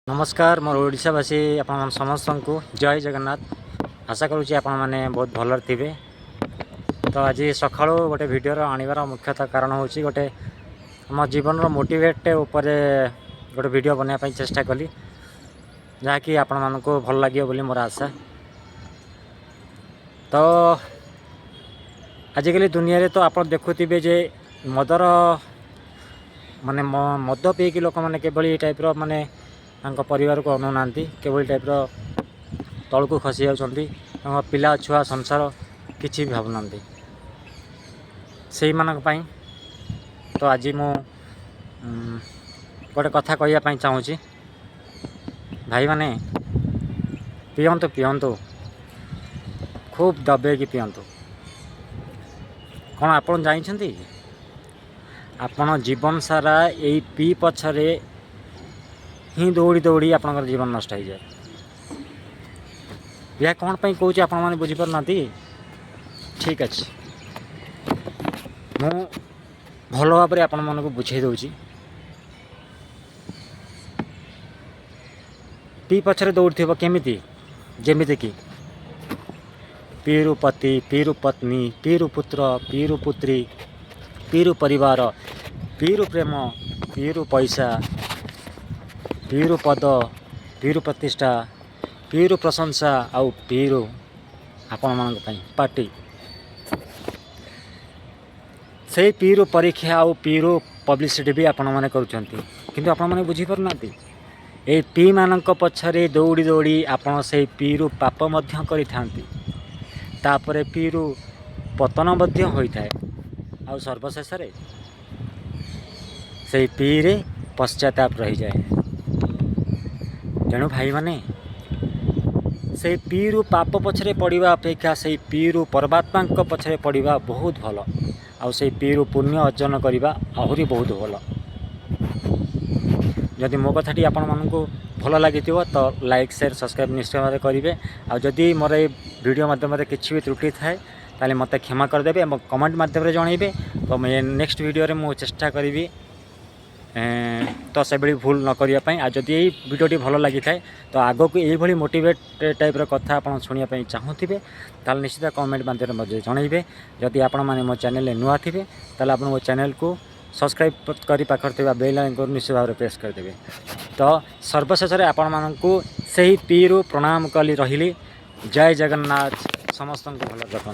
नमस्कार मोर ओडिशावासी आपण समस्त को जय जगन्नाथ। आशा करुँच आपण मैंने बहुत भल थे। तो आज सका गोटे भिडर आनबार मुख्यतः कारण हूँ गोटे आम जीवन मोटिवेट उपर गोटे वीडियो बनवाई चेष्टा कली जहाँकि आपण मानक भल लगे बोली मोर आशा। तो आजिकल दुनिया तो आप देखुवे जे मदर माने मद पीकि लोक मैंने केवल टाइप माने परिवार को अनु ना केवल टाइप तल को खसी जा पिला छुआ संसार किसी भी भावना से मानक पाई। तो आज मु गोटे कथा कहवाई चाहूँगी भाई माने पियंतु पियंतु खूब दबे कि पियंतु। कौन आपन जानते आपन जीवन सारा यही पी पछरे ही दौड़ी दौड़ी आपन जीवन नष्ट हो जाए। यह कौन पाई कहूँ आपण मैंने बुझीपार ना। ठीक अच्छे मु भल भाव में आपण मन को बुझे दूची। पी पछरे दौड़ थी केमिति जेमिति कि पीरु पति पीरु पत्नी पीरु पुत्र पीरु पुत्री पीरु परिवार पीरु प्रेम पीरु पैसा पीरु पद पीरु प्रतिष्ठा पीरु प्रशंसा आउ पीरु आपण मान पार्टी से पीरु परीक्षा आउ पीरु पब्लिसिटी भी आपण मैंने करूँ आपण मैंने बुझीपार ना। ये पी मान पछरे दौड़ी दौड़ी आपण से पीरु पाप मध्य करिथांती तापरे पीरु पतन मध्य होइथाए आउ सर्वशेष से पी रे पश्चाताप रही जाए। तेणु भाई माने से पीरु पाप पछरे पड़वा अपेक्षा से पीरु परमात्मा पछरे पड़वा बहुत भल आउ से पीरु पुण्य अर्जन करवा आहरी बहुत भल। जदि मो कथाटी आपण मानू भल लगी तो लाइक शेयर सब्सक्राइब निश्चय भाव करेंगे। आदि मोर ये वीडियो माध्यम किसी भी त्रुटि थाए ताले मत क्षमा करदे और कमेंट माध्यम जनइबे। तो मैं नेक्स्ट वीडियो मु चेष्टा करी तो से भूल न करने। जदि ये वीडियोटी भल लगी थाए तो आग को यही मोटिवेट टाइप कथा आप शुणापी चाहूे ताल निश्चित कमेंट माध्यम जनइबे। जदि आपण मैंने मो चैनल नुआ थे ताल आप मो चैनल को सब्सक्राइब करी पाखर बेल आइकन को निश्चित भाव प्रेस करदेवे। तो सर्वशेष आपण मानू से ही पीरु प्रणाम कली रही। जय जगन्नाथ समस्त भल रखु।